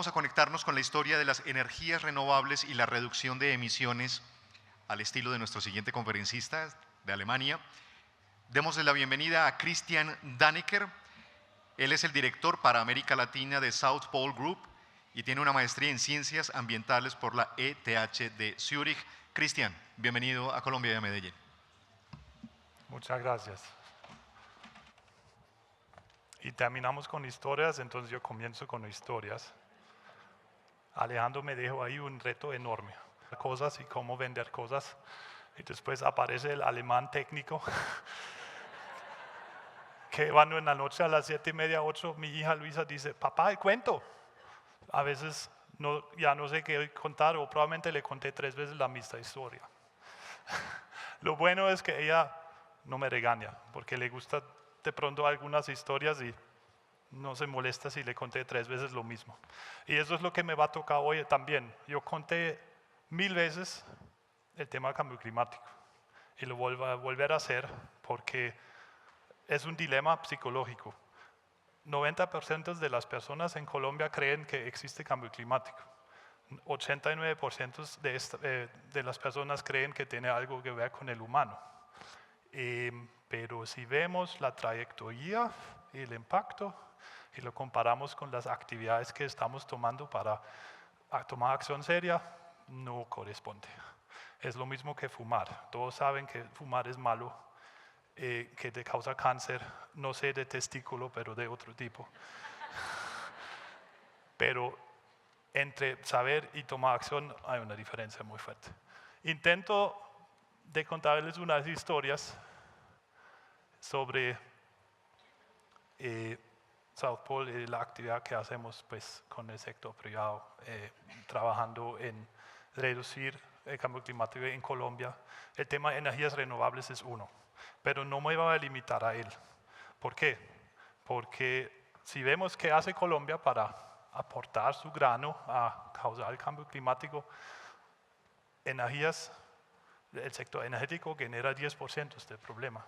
vamos a conectarnos con la historia de las energías renovables y la reducción de emisiones al estilo de nuestro siguiente conferencista de Alemania. Démosle la bienvenida a Christian Dannecker. Él es el director para América Latina de South Pole Group y tiene una maestría en Ciencias Ambientales por la ETH de Zúrich. Christian, bienvenido a Colombia y a Medellín. Muchas gracias. Y terminamos con historias, entonces yo comienzo con historias. Alejandro me dejó ahí un reto enorme, cosas y cómo vender cosas. Y después aparece el alemán técnico, que cuando en la noche a las 7:30, 8, mi hija Luisa dice, papá, el cuento. A veces ya no sé qué contar o probablemente le conté 3 veces la misma historia. Lo bueno es que ella no me regaña, porque le gusta de pronto algunas historias y no se molesta si le conté 3 veces lo mismo. Y eso es lo que me va a tocar hoy también. Yo conté 1000 veces el tema del cambio climático y lo voy a volver a hacer porque es un dilema psicológico. 90% de las personas en Colombia creen que existe cambio climático. 89% de las personas creen que tiene algo que ver con el humano. Pero si vemos la trayectoria y el impacto y lo comparamos con las actividades que estamos tomando para tomar acción seria, no corresponde. Es lo mismo que fumar. Todos saben que fumar es malo, que te causa cáncer, no sé de testículo, pero de otro tipo. Pero entre saber y tomar acción hay una diferencia muy fuerte. Intento de contarles unas historias sobre South Pole y la actividad que hacemos pues, con el sector privado, trabajando en reducir el cambio climático en Colombia. El tema de energías renovables es uno, pero no me voy a limitar a él. ¿Por qué? Porque si vemos qué hace Colombia para aportar su grano a causar el cambio climático, el sector energético genera 10% del problema,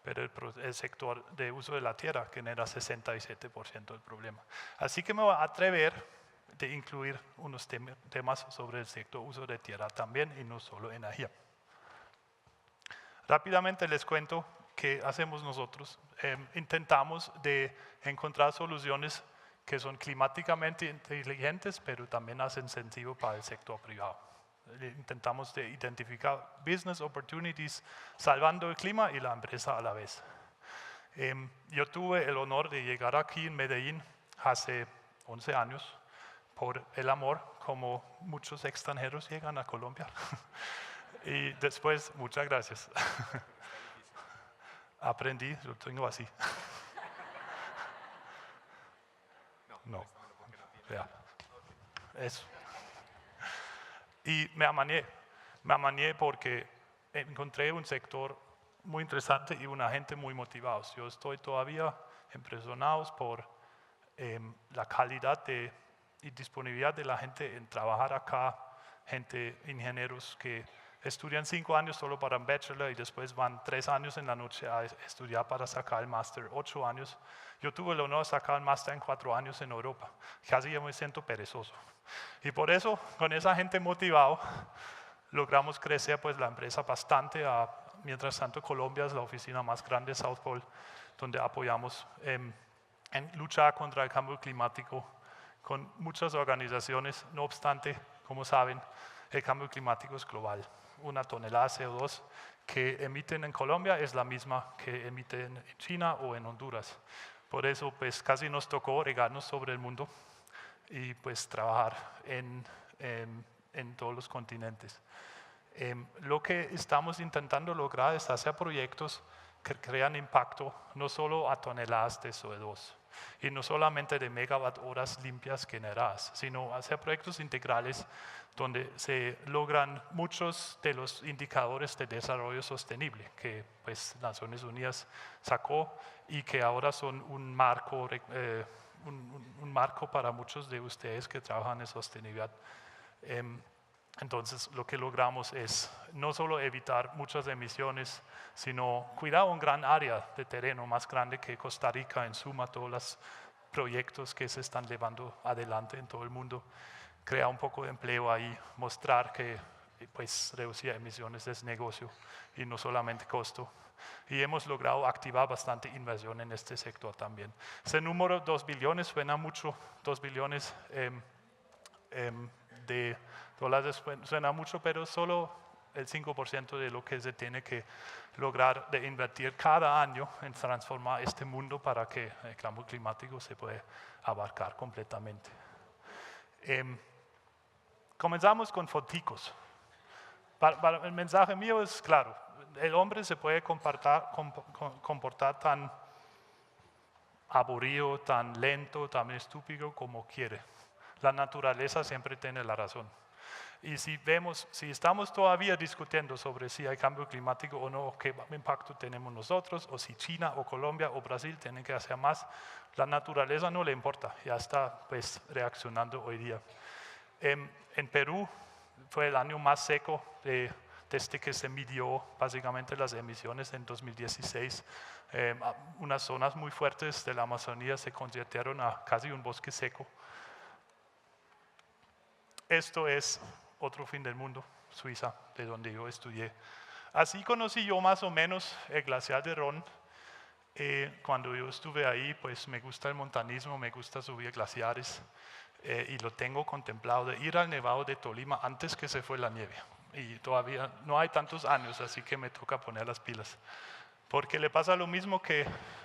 pero el sector de uso de la tierra genera 67% del problema. Así que me voy a atrever de incluir unos temas sobre el sector uso de tierra también y no solo energía. Rápidamente les cuento qué hacemos nosotros. Intentamos de encontrar soluciones que son climáticamente inteligentes, pero también hacen sentido para el sector privado. Intentamos de identificar business opportunities salvando el clima y la empresa a la vez. Yo tuve el honor de llegar aquí en Medellín hace 11 años por el amor, como muchos extranjeros llegan a Colombia. Y después, muchas gracias. Aprendí, lo tengo así. No, ya, eso. Y me amañé porque encontré un sector muy interesante y una gente muy motivada. Yo estoy todavía impresionado por la calidad y disponibilidad de la gente en trabajar acá, ingenieros que estudian 5 años solo para un bachelor y después van 3 años en la noche a estudiar para sacar el máster, 8 años. Yo tuve el honor de sacar el máster en 4 años en Europa. Casi yo me siento perezoso. Y por eso, con esa gente motivada, logramos crecer pues, la empresa bastante. Mientras tanto, Colombia es la oficina más grande de South Pole, donde apoyamos en luchar contra el cambio climático con muchas organizaciones. No obstante, como saben, el cambio climático es global. 1 tonelada de CO2 que emiten en Colombia es la misma que emiten en China o en Honduras. Por eso, pues casi nos tocó regarnos sobre el mundo y pues trabajar en todos los continentes. Lo que estamos intentando lograr es hacer proyectos que crean impacto no solo a toneladas de CO2 y no solamente de megawatt horas limpias generadas, sino hacer proyectos integrales donde se logran muchos de los indicadores de desarrollo sostenible que pues, Naciones Unidas sacó y que ahora son un marco para muchos de ustedes que trabajan en sostenibilidad. Entonces, lo que logramos es no solo evitar muchas emisiones, sino cuidar un gran área de terreno más grande que Costa Rica, en suma, todas las proyectos que se están llevando adelante en todo el mundo, crear un poco de empleo ahí, mostrar que pues, reducir emisiones es negocio y no solamente costo. Y hemos logrado activar bastante inversión en este sector también. Ese número, 2 billones, suena mucho, 2 billones de dólares suena mucho, pero solo el 5% de lo que se tiene que lograr de invertir cada año en transformar este mundo para que el cambio climático se pueda abarcar completamente. Comenzamos con foticos. El mensaje mío es claro, el hombre se puede comportar tan aburrido, tan lento, tan estúpido como quiere. La naturaleza siempre tiene la razón. Y si estamos todavía discutiendo sobre si hay cambio climático o no, qué impacto tenemos nosotros, o si China o Colombia o Brasil tienen que hacer más, la naturaleza no le importa, ya está pues reaccionando hoy día. En Perú fue el año más seco desde que se midió básicamente las emisiones en 2016. Unas zonas muy fuertes de la Amazonía se convirtieron a casi un bosque seco. Esto es otro fin del mundo, Suiza, de donde yo estudié. Así conocí yo más o menos el glaciar de Ron. Cuando yo estuve ahí, pues me gusta el montañismo, me gusta subir glaciares y lo tengo contemplado de ir al Nevado de Tolima antes que se fue la nieve. Y todavía no hay tantos años, así que me toca poner las pilas. Porque le pasa lo mismo que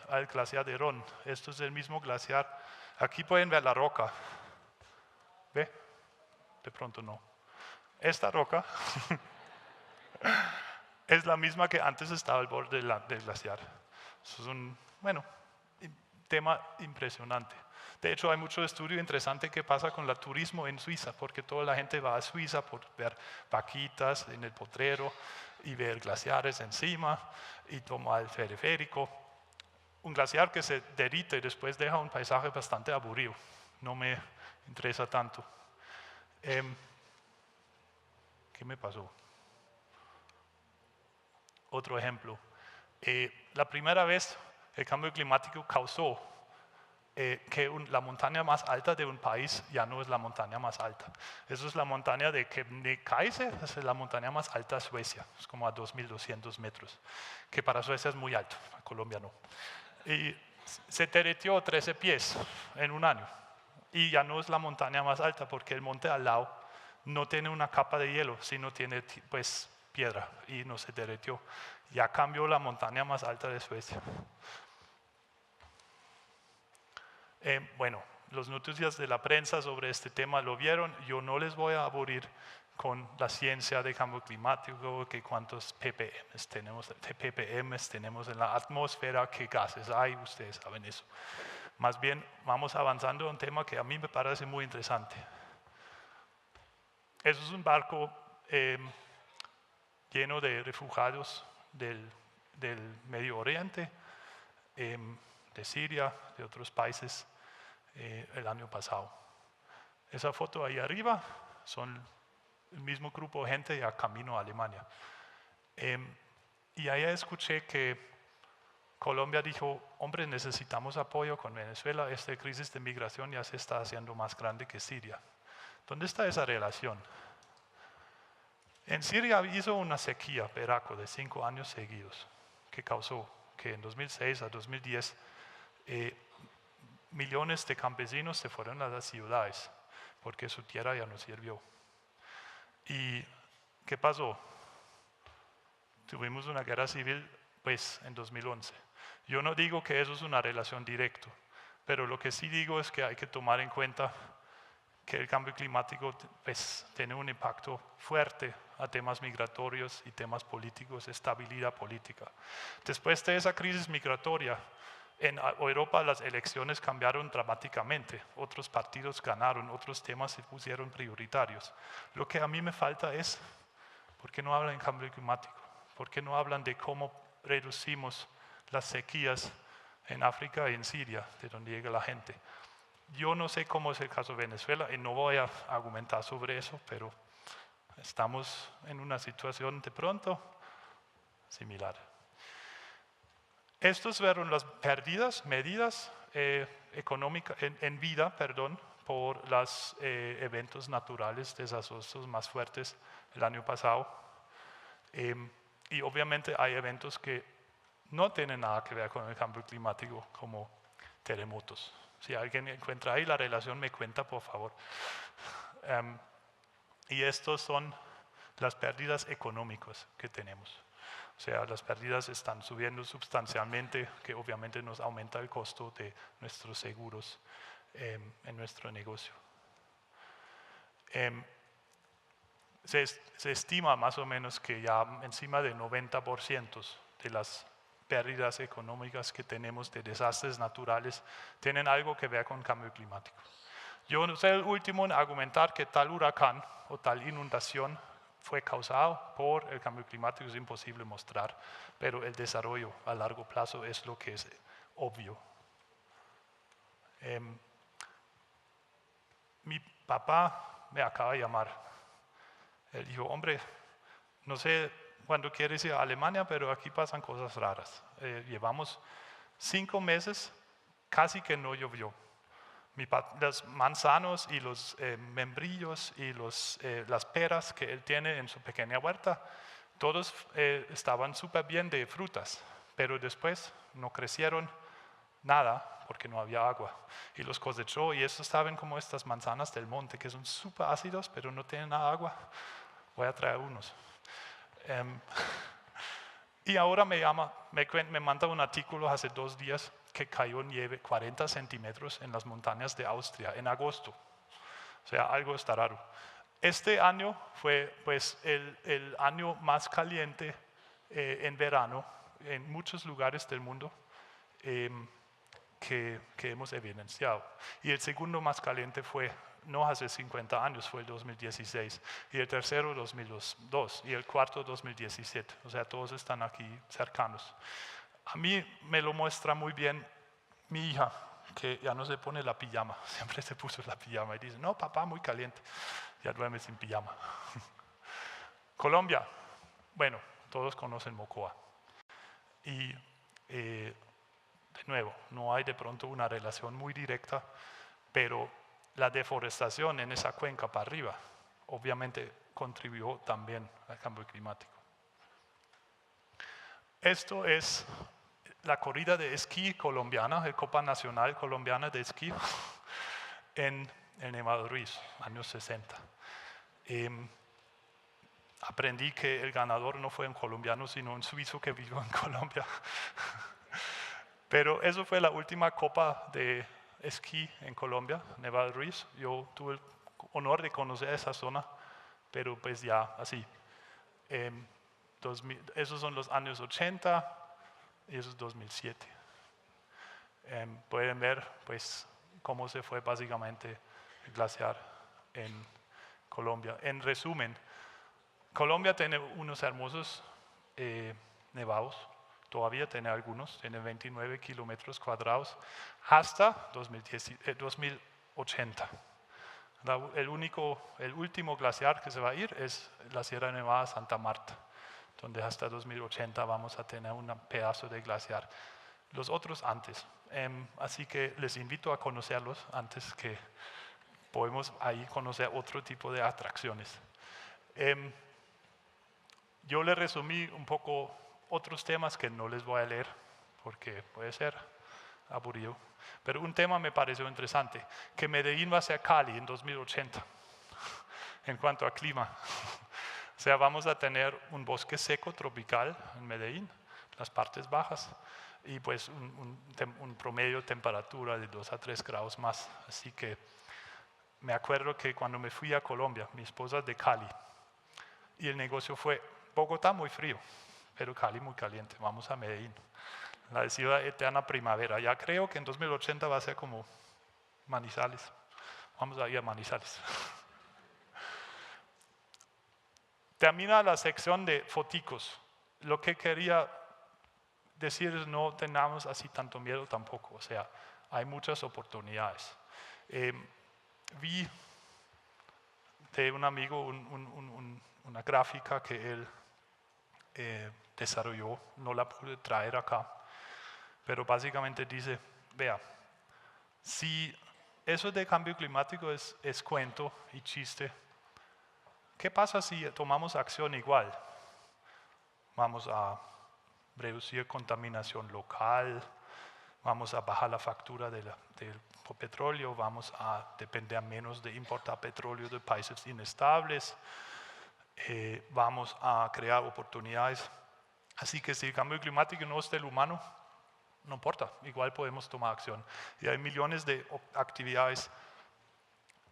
al glaciar de Ron. Esto es el mismo glaciar. Aquí pueden ver la roca. ¿Ve? De pronto no. Esta roca es la misma que antes estaba al borde del glaciar. Eso es un, tema impresionante. De hecho, hay mucho estudio interesante que pasa con el turismo en Suiza, porque toda la gente va a Suiza por ver vaquitas en el potrero y ver glaciares encima y tomar el teleférico. Un glaciar que se derrite y después deja un paisaje bastante aburrido. No me interesa tanto. ¿Qué me pasó? Otro ejemplo. La primera vez el cambio climático causó que la montaña más alta de un país ya no es la montaña más alta. Eso es la montaña de Kebnekaise, es la montaña más alta de Suecia, es como a 2.200 metros, que para Suecia es muy alto, para Colombia no. Y se derritió 13 pies en un año y ya no es la montaña más alta porque el monte al lado no tiene una capa de hielo, sino tiene pues piedra y no se derritió. Ya cambió la montaña más alta de Suecia. Las noticias de la prensa sobre este tema lo vieron. Yo no les voy a aburrir con la ciencia de cambio climático, que cuántos ppm tenemos en la atmósfera, qué gases hay, ustedes saben eso. Más bien vamos avanzando en un tema que a mí me parece muy interesante. Eso es un barco lleno de refugiados del Medio Oriente, de Siria, de otros países, el año pasado. Esa foto ahí arriba son el mismo grupo de gente ya camino a Alemania. Y ahí escuché que Colombia dijo, hombre, necesitamos apoyo con Venezuela, esta crisis de migración ya se está haciendo más grande que Siria. ¿Dónde está esa relación? En Siria hizo una sequía veraco de 5 años seguidos, que causó que en 2006 a 2010 millones de campesinos se fueron a las ciudades porque su tierra ya no sirvió. ¿Y qué pasó? Tuvimos una guerra civil pues en 2011. Yo no digo que eso es una relación directa, pero lo que sí digo es que hay que tomar en cuenta que el cambio climático pues, tiene un impacto fuerte a temas migratorios y temas políticos, estabilidad política. Después de esa crisis migratoria, en Europa las elecciones cambiaron dramáticamente, otros partidos ganaron, otros temas se pusieron prioritarios. Lo que a mí me falta es, ¿por qué no hablan de cambio climático? ¿Por qué no hablan de cómo reducimos las sequías en África y en Siria, de donde llega la gente? Yo no sé cómo es el caso de Venezuela y no voy a argumentar sobre eso, pero estamos en una situación de pronto similar. Estos fueron las pérdidas medidas en vida, por los eventos naturales desastrosos más fuertes el año pasado. Y obviamente hay eventos que no tienen nada que ver con el cambio climático, como terremotos. Si alguien encuentra ahí la relación, me cuenta, por favor. Y estos son las pérdidas económicas que tenemos. O sea, las pérdidas están subiendo sustancialmente, que obviamente nos aumenta el costo de nuestros seguros en nuestro negocio. Se estima más o menos que ya encima del 90% de las pérdidas económicas que tenemos de desastres naturales tienen algo que ver con cambio climático. Yo no soy el último en argumentar que tal huracán o tal inundación fue causado por el cambio climático, es imposible mostrar, pero el desarrollo a largo plazo es lo que es obvio. Mi papá me acaba de llamar. Él dijo, hombre, no sé cuándo quieres ir a Alemania, pero aquí pasan cosas raras. Llevamos 5 meses, casi que no llovió. Los manzanos y los membrillos y las peras que él tiene en su pequeña huerta, todos estaban súper bien de frutas, pero después no crecieron nada porque no había agua. Y los cosechó y estos saben como estas manzanas del monte que son súper ácidos, pero no tienen nada de agua. Voy a traer unos. Y ahora me manda un artículo hace 2 días que cayó nieve 40 centímetros en las montañas de Austria en agosto. O sea, algo está raro. Este año fue pues el año más caliente en verano en muchos lugares del mundo que hemos evidenciado. Y el segundo más caliente fue no hace 50 años, fue el 2016, y el tercero 2002, y el cuarto 2017, o sea, todos están aquí cercanos. A mí me lo muestra muy bien mi hija, que ya no se pone la pijama, siempre se puso la pijama, y dice, no papá, muy caliente, ya duerme sin pijama. Colombia, bueno, todos conocen Mocoa, y de nuevo, no hay de pronto una relación muy directa, pero la deforestación en esa cuenca para arriba obviamente contribuyó también al cambio climático. Esto es la corrida de esquí colombiana, la Copa Nacional Colombiana de Esquí en el Nevado Ruiz, años 60. Aprendí que el ganador no fue un colombiano, sino un suizo que vivió en Colombia. Pero eso fue la última Copa de esquí en Colombia, Nevado Ruiz. Yo tuve el honor de conocer esa zona, pero pues ya así. Esos son los años 80 y eso es 2007. Pueden ver pues cómo se fue básicamente el glaciar en Colombia. En resumen, Colombia tiene unos hermosos nevados. Todavía tiene algunos, tiene 29 kilómetros cuadrados hasta 2080. El último glaciar que se va a ir es la Sierra Nevada Santa Marta, donde hasta 2080 vamos a tener un pedazo de glaciar. Los otros antes. Así que les invito a conocerlos antes que podemos ahí conocer otro tipo de atracciones. Yo les resumí un poco otros temas que no les voy a leer porque puede ser aburrido. Pero un tema me pareció interesante, que Medellín va a ser Cali en 2080 en cuanto a clima. O sea, vamos a tener un bosque seco tropical en Medellín, las partes bajas, y pues un promedio de temperatura de 2 a 3 grados más. Así que me acuerdo que cuando me fui a Colombia, mi esposa es de Cali, y el negocio fue Bogotá muy frío, pero Cali muy caliente, vamos a Medellín, la ciudad eterna primavera. Ya creo que en 2080 va a ser como Manizales, vamos a ir a Manizales. Termina la sección de foticos. Lo que quería decir es no tengamos así tanto miedo tampoco, o sea, hay muchas oportunidades. Vi de un amigo una gráfica que él desarrolló, no la pude traer acá, pero básicamente dice, vea, Si eso de cambio climático es cuento y chiste, ¿qué pasa si tomamos acción igual? Vamos a reducir contaminación local, vamos a bajar la factura del petróleo, vamos a depender menos de importar petróleo de países inestables, vamos a crear oportunidades. Así que si el cambio climático no es del humano, no importa, igual podemos tomar acción. Y hay millones de actividades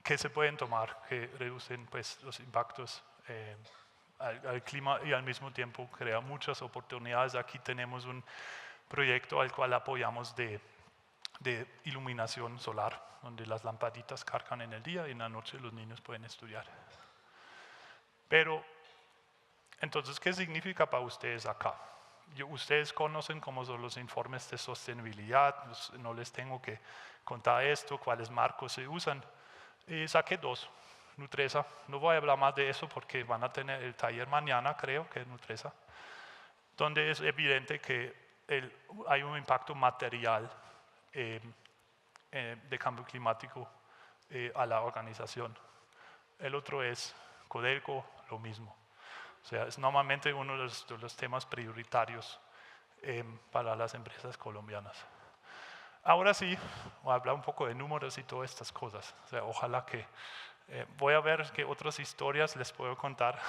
que se pueden tomar, que reducen pues, los impactos al clima y al mismo tiempo crean muchas oportunidades. Aquí tenemos un proyecto al cual apoyamos de iluminación solar, donde las lamparitas cargan en el día y en la noche los niños pueden estudiar. Pero, entonces, ¿qué significa para ustedes acá? Ustedes conocen cómo son los informes de sostenibilidad, no les tengo que contar esto, cuáles marcos se usan. Saqué 2, Nutresa, no voy a hablar más de eso porque van a tener el taller mañana, creo que es Nutresa, donde es evidente que hay un impacto material de cambio climático a la organización. El otro es Codelco, lo mismo. O sea, es normalmente uno de los temas prioritarios para las empresas colombianas. Ahora sí, voy a hablar un poco de números y todas estas cosas. O sea, ojalá que voy a ver qué otras historias les puedo contar.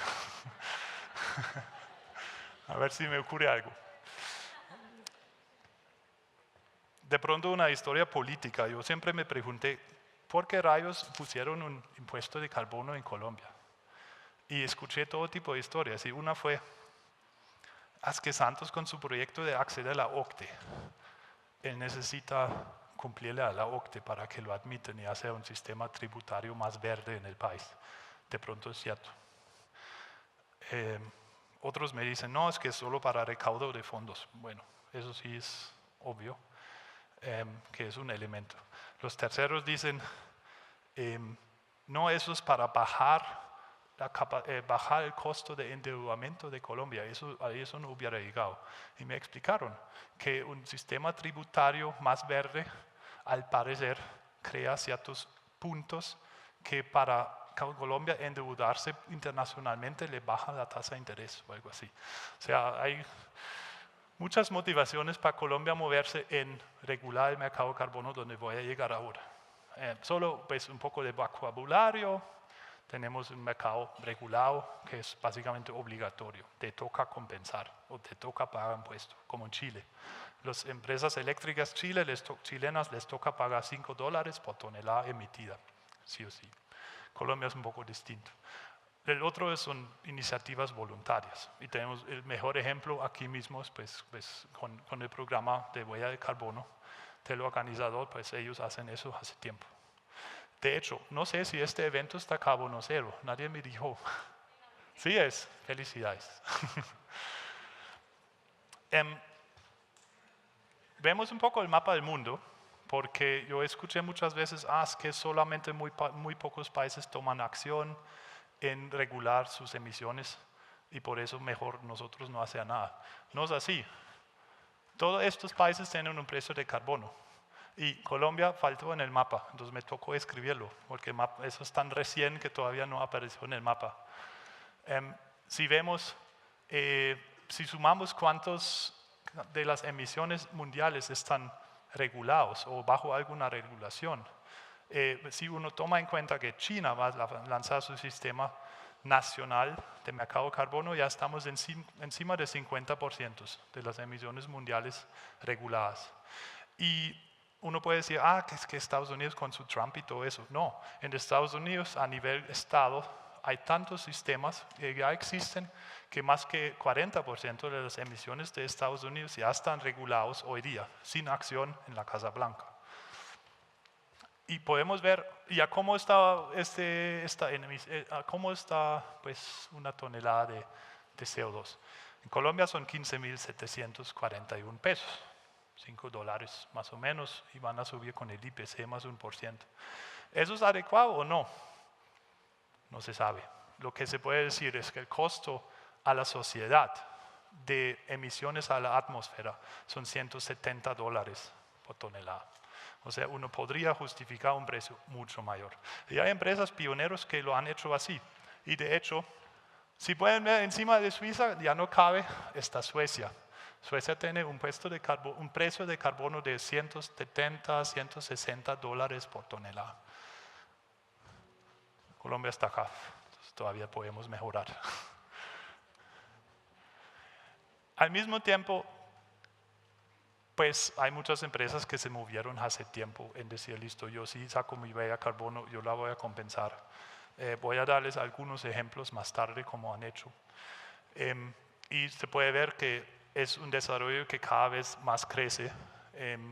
A ver si me ocurre algo. De pronto una historia política. Yo siempre me pregunté, ¿por qué rayos pusieron un impuesto de carbono en Colombia? Y escuché todo tipo de historias. Y una fue, que Santos con su proyecto de acceder a la OCDE, él necesita cumplirle a la OCDE para que lo admiten y hacer un sistema tributario más verde en el país. De pronto es cierto. Otros me dicen, no, es que es solo para recaudo de fondos. Bueno, eso sí es obvio, que es un elemento. Los terceros dicen, no, eso es para bajar el costo de endeudamiento de Colombia. Eso no hubiera llegado. Y me explicaron que un sistema tributario más verde, al parecer, crea ciertos puntos que para Colombia endeudarse internacionalmente le baja la tasa de interés o algo así. O sea, hay muchas motivaciones para Colombia moverse en regular el mercado de carbono donde voy a llegar ahora. Solo pues, un poco de vocabulario. Tenemos un mercado regulado que es básicamente obligatorio. Te toca compensar o te toca pagar impuestos, como en Chile. Las empresas eléctricas chilenas les toca pagar $5 por tonelada emitida, sí o sí. Colombia es un poco distinto. El otro son iniciativas voluntarias. Y tenemos el mejor ejemplo aquí mismo pues, con el programa de huella de carbono del organizador, pues ellos hacen eso hace tiempo. De hecho, no sé si este evento está carbono cero, nadie me dijo. Sí es, felicidades. Vemos un poco el mapa del mundo, porque yo escuché muchas veces, es que solamente muy pocos países toman acción en regular sus emisiones y por eso mejor nosotros no hacemos nada. No es así. Todos estos países tienen un precio de carbono. Y Colombia faltó en el mapa, entonces me tocó escribirlo, porque eso es tan recién que todavía no apareció en el mapa. Si vemos, si sumamos cuántos de las emisiones mundiales están regulados o bajo alguna regulación, si uno toma en cuenta que China va a lanzar su sistema nacional de mercado de carbono, ya estamos encima de 50% de las emisiones mundiales reguladas. Y uno puede decir, que es que Estados Unidos con su Trump y todo eso. No, en Estados Unidos a nivel estado hay tantos sistemas que ya existen que más que 40% de las emisiones de Estados Unidos ya están regulados hoy día, sin acción en la Casa Blanca. Y podemos ver ya cómo está, cómo está pues, una tonelada de CO2. En Colombia son 15.741 pesos. $5 más o menos y van a subir con el IPC más 1%. ¿Eso es adecuado o no? No se sabe. Lo que se puede decir es que el costo a la sociedad de emisiones a la atmósfera son $170 por tonelada. O sea, uno podría justificar un precio mucho mayor. Y hay empresas pioneros que lo han hecho así. Y de hecho, si pueden ver encima de Suiza, ya no cabe, está Suecia. Suecia tiene un precio de carbono de 170, 160 dólares por tonelada. Colombia está acá, entonces todavía podemos mejorar. Al mismo tiempo, pues hay muchas empresas que se movieron hace tiempo en decir, listo, yo sí saco mi huella de carbono, yo la voy a compensar. Voy a darles algunos ejemplos más tarde como han hecho. Y se puede ver que es un desarrollo que cada vez más crece.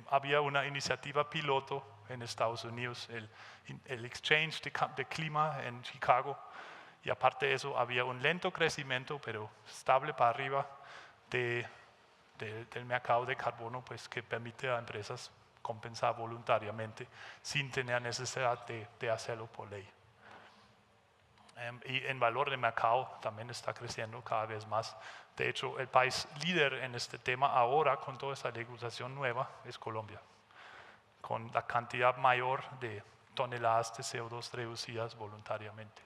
Había una iniciativa piloto en Estados Unidos, el Exchange de Clima en Chicago, y aparte de eso había un lento crecimiento, pero estable para arriba del mercado de carbono, pues que permite a empresas compensar voluntariamente sin tener necesidad de hacerlo por ley. Y en valor de mercado también está creciendo cada vez más. De hecho, el país líder en este tema ahora, con toda esta legislación nueva, es Colombia, con la cantidad mayor de toneladas de CO2 reducidas voluntariamente.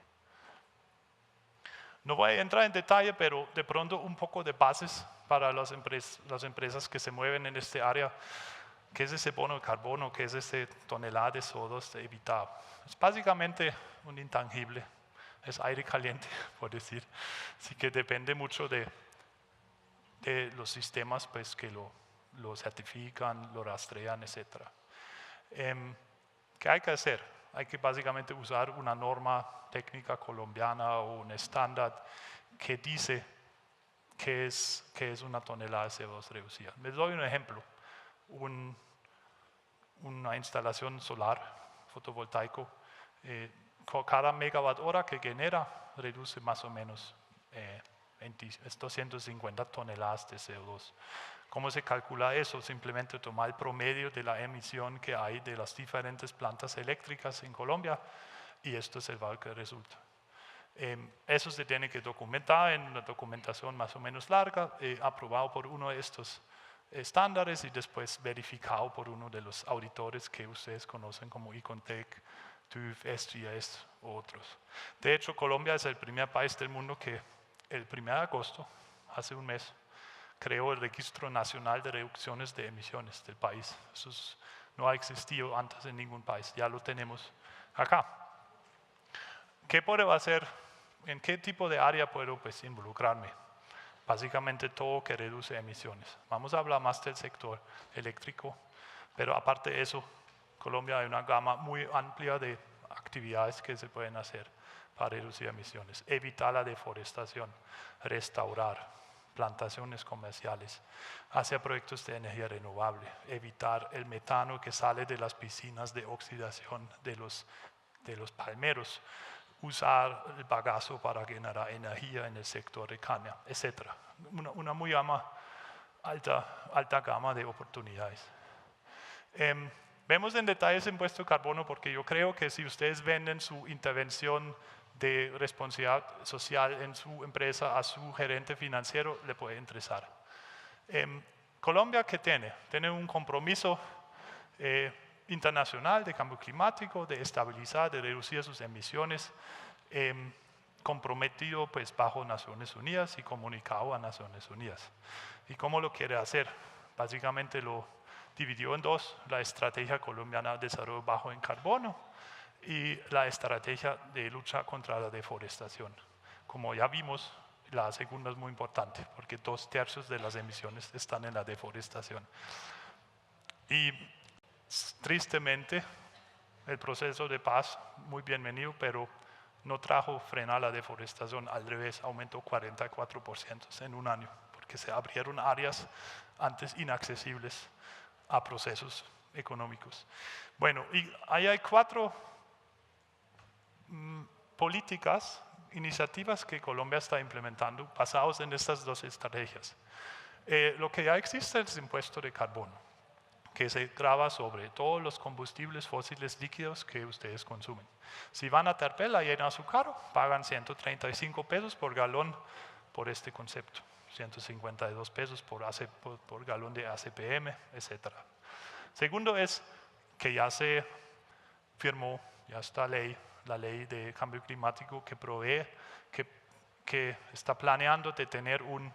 No voy a entrar en detalle, pero de pronto un poco de bases para las empresas que se mueven en este área. ¿Qué es ese bono de carbono? ¿Qué es ese tonelada de CO2 evitado? Es básicamente un intangible. Es aire caliente, por decir. Así que depende mucho de los sistemas pues, que lo certifican, lo rastrean, etc. ¿Qué hay que hacer? Hay que básicamente usar una norma técnica colombiana o un estándar que dice qué es una tonelada de CO2 reducida. Les doy un ejemplo. Una instalación solar fotovoltaico, cada megawatt hora que genera reduce más o menos 250 toneladas de CO2. ¿Cómo se calcula eso? Simplemente tomar el promedio de la emisión que hay de las diferentes plantas eléctricas en Colombia y esto es el valor que resulta. Eso se tiene que documentar en una documentación más o menos larga, aprobado por uno de estos estándares y después verificado por uno de los auditores que ustedes conocen como Econtech, TÜV, SGS u otros. De hecho, Colombia es el primer país del mundo que el 1 de agosto, hace un mes, creó el Registro Nacional de Reducciones de Emisiones del país. Eso no ha existido antes en ningún país, ya lo tenemos acá. ¿Qué puedo hacer? ¿En qué tipo de área puedo pues, involucrarme? Básicamente todo que reduce emisiones. Vamos a hablar más del sector eléctrico, pero aparte de eso, Colombia hay una gama muy amplia de actividades que se pueden hacer para reducir emisiones. Evitar la deforestación, restaurar plantaciones comerciales, hacer proyectos de energía renovable, evitar el metano que sale de las piscinas de oxidación de los palmeros, usar el bagazo para generar energía en el sector de caña, etc. Una muy alta gama de oportunidades. Vemos en detalle ese impuesto de carbono porque yo creo que si ustedes venden su intervención de responsabilidad social en su empresa a su gerente financiero, le puede interesar. Colombia, ¿qué tiene? Tiene un compromiso internacional de cambio climático, de estabilizar, de reducir sus emisiones, comprometido pues, bajo Naciones Unidas y comunicado a Naciones Unidas. ¿Y cómo lo quiere hacer? Básicamente lo dividió en dos, la estrategia colombiana de desarrollo bajo en carbono y la estrategia de lucha contra la deforestación. Como ya vimos, la segunda es muy importante porque 2/3 de las emisiones están en la deforestación. Y tristemente, el proceso de paz, muy bienvenido, pero no trajo frenar la deforestación, al revés, aumentó 44% en un año, porque se abrieron áreas antes inaccesibles a procesos económicos. Bueno, y ahí hay 4 políticas, iniciativas que Colombia está implementando basados en estas 2 estrategias. Lo que ya existe es el impuesto de carbono, que se grava sobre todos los combustibles fósiles líquidos que ustedes consumen. Si van a Terpel a llenar su carro, pagan 135 pesos por galón por este concepto, 152 pesos por galón de ACPM, etc. Segundo es, que ya se firmó, ya está la ley de cambio climático que provee, que está planeando de tener un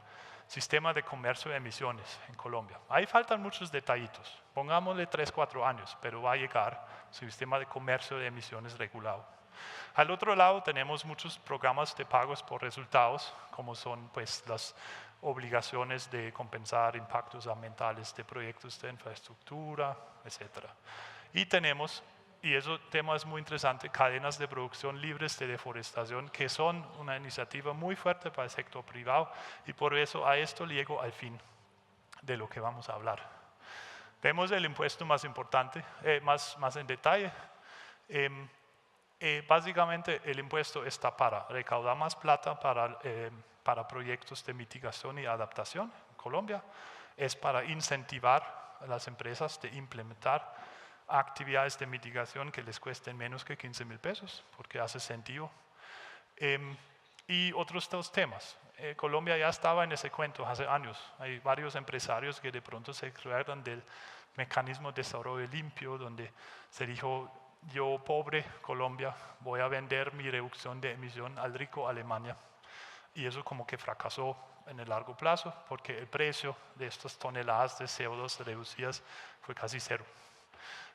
sistema de comercio de emisiones en Colombia. Ahí faltan muchos detallitos, pongámosle 3, 4 años, pero va a llegar un sistema de comercio de emisiones regulado. Al otro lado tenemos muchos programas de pagos por resultados, como son pues, las obligaciones de compensar impactos ambientales de proyectos de infraestructura, etc. Y tenemos, y ese tema es muy interesante, cadenas de producción libres de deforestación, que son una iniciativa muy fuerte para el sector privado, y por eso a esto llego al fin de lo que vamos a hablar. Vemos el impuesto más importante, más en detalle. Básicamente el impuesto está para recaudar más plata para proyectos de mitigación y adaptación en Colombia, es para incentivar a las empresas de implementar actividades de mitigación que les cuesten menos que 15,000 pesos, porque hace sentido. Y otros dos temas. Colombia ya estaba en ese cuento hace años. Hay varios empresarios que de pronto se acuerdan del mecanismo de desarrollo limpio, donde se dijo, yo pobre Colombia voy a vender mi reducción de emisión al rico Alemania. Y eso como que fracasó en el largo plazo, porque el precio de estas toneladas de CO2 reducidas fue casi cero.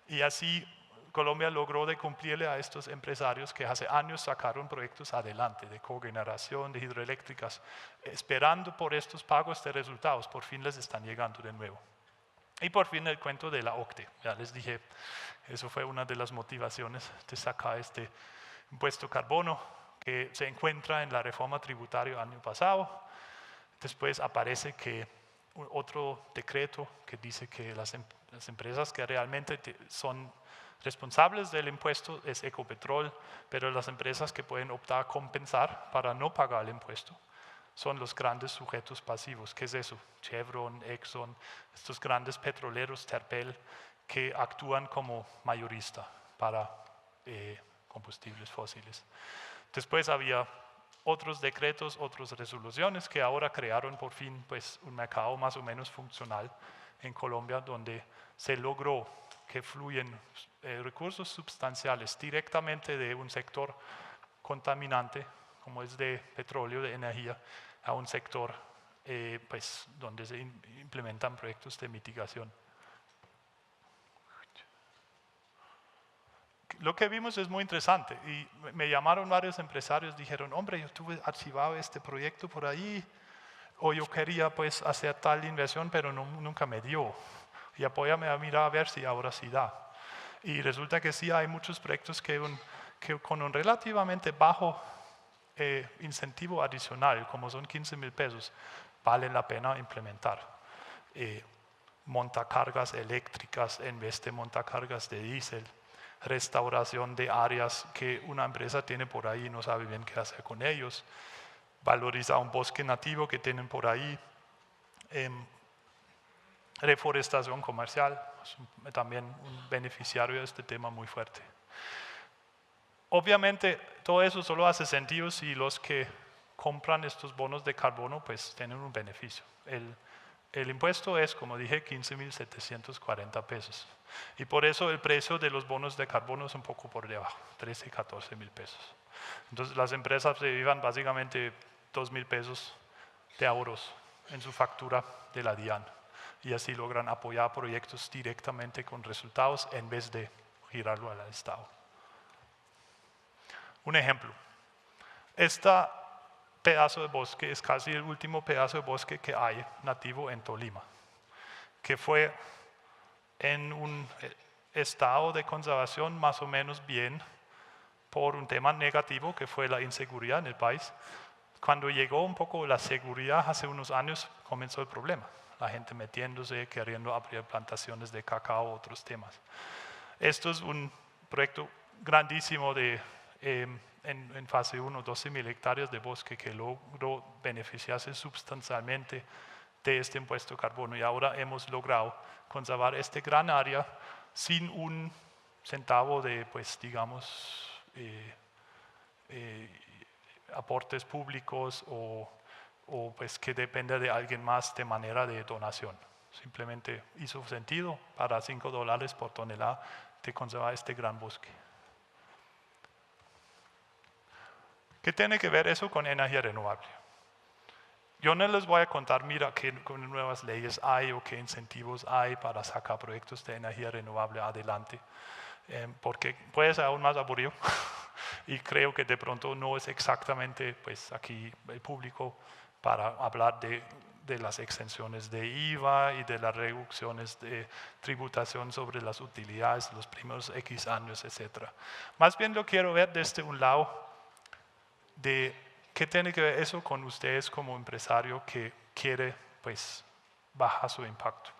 Y así Colombia logró de cumplirle a estos empresarios que hace años sacaron proyectos adelante de cogeneración, de hidroeléctricas, esperando por estos pagos de resultados, por fin les están llegando de nuevo. Y por fin el cuento de la OCDE, ya les dije, eso fue una de las motivaciones de sacar este impuesto carbono que se encuentra en la reforma tributaria año pasado. Después aparece que otro decreto que dice que las empresas que realmente son responsables del impuesto es Ecopetrol, pero las empresas que pueden optar a compensar para no pagar el impuesto son los grandes sujetos pasivos. ¿Qué es eso? Chevron, Exxon, estos grandes petroleros, Terpel, que actúan como mayorista para combustibles fósiles. Después había otros decretos, otras resoluciones que ahora crearon por fin pues, un mercado más o menos funcional en Colombia, donde se logró que fluyen recursos sustanciales directamente de un sector contaminante, como es de petróleo, de energía, a un sector pues, donde se implementan proyectos de mitigación. Lo que vimos es muy interesante y me llamaron varios empresarios, dijeron, hombre, yo tuve archivado este proyecto por ahí, o yo quería pues hacer tal inversión, pero nunca me dio. Y apóyame a mirar a ver si ahora sí da. Y resulta que sí hay muchos proyectos que con un relativamente bajo incentivo adicional, como son 15,000 pesos, vale la pena implementar. Montacargas eléctricas en vez de montacargas de diésel, restauración de áreas que una empresa tiene por ahí y no sabe bien qué hacer con ellos, valorizar un bosque nativo que tienen por ahí, reforestación comercial, es también un beneficiario de este tema muy fuerte. Obviamente todo eso solo hace sentido si los que compran estos bonos de carbono pues tienen un beneficio. El impuesto es, como dije, 15,740 pesos. Y por eso el precio de los bonos de carbono es un poco por debajo, 13, 14,000 pesos. Entonces las empresas se llevan básicamente 2,000 pesos de ahorros en su factura de la DIAN. Y así logran apoyar proyectos directamente con resultados en vez de girarlo al Estado. Un ejemplo. Este pedazo de bosque es casi el último pedazo de bosque que hay nativo en Tolima, que fue en un estado de conservación más o menos bien por un tema negativo que fue la inseguridad en el país. Cuando llegó un poco la seguridad hace unos años comenzó el problema, la gente metiéndose, queriendo abrir plantaciones de cacao, otros temas. Esto es un proyecto grandísimo en fase 1, 12,000 hectáreas de bosque que logró beneficiarse sustancialmente de este impuesto carbono y ahora hemos logrado conservar este gran área sin un centavo de, pues digamos, aportes públicos o pues que dependa de alguien más de manera de donación. Simplemente hizo sentido para $5 por tonelada de conservar este gran bosque. ¿Qué tiene que ver eso con energía renovable? Yo no les voy a contar, mira, qué nuevas leyes hay o qué incentivos hay para sacar proyectos de energía renovable adelante, porque puede ser aún más aburrido y creo que de pronto no es exactamente pues, aquí el público para hablar de las exenciones de IVA y de las reducciones de tributación sobre las utilidades los primeros X años, etc. Más bien lo quiero ver desde un lado de qué tiene que ver eso con ustedes como empresario que quiere pues, bajar su impacto.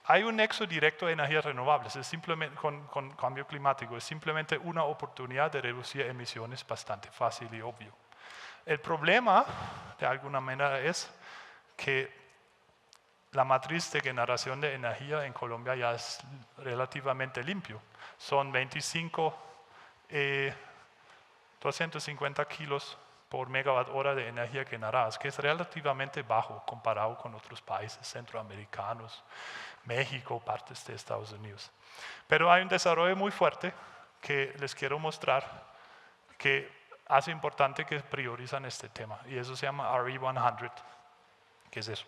Hay un nexo directo de energías renovables es simplemente, con cambio climático, es simplemente una oportunidad de reducir emisiones bastante fácil y obvio. El problema, de alguna manera, es que la matriz de generación de energía en Colombia ya es relativamente limpio. Son 250 kilos por megawatt hora de energía generadas, que es relativamente bajo comparado con otros países centroamericanos, México, partes de Estados Unidos. Pero hay un desarrollo muy fuerte que les quiero mostrar que hace importante que priorizan este tema, y eso se llama RE100. ¿Qué es eso?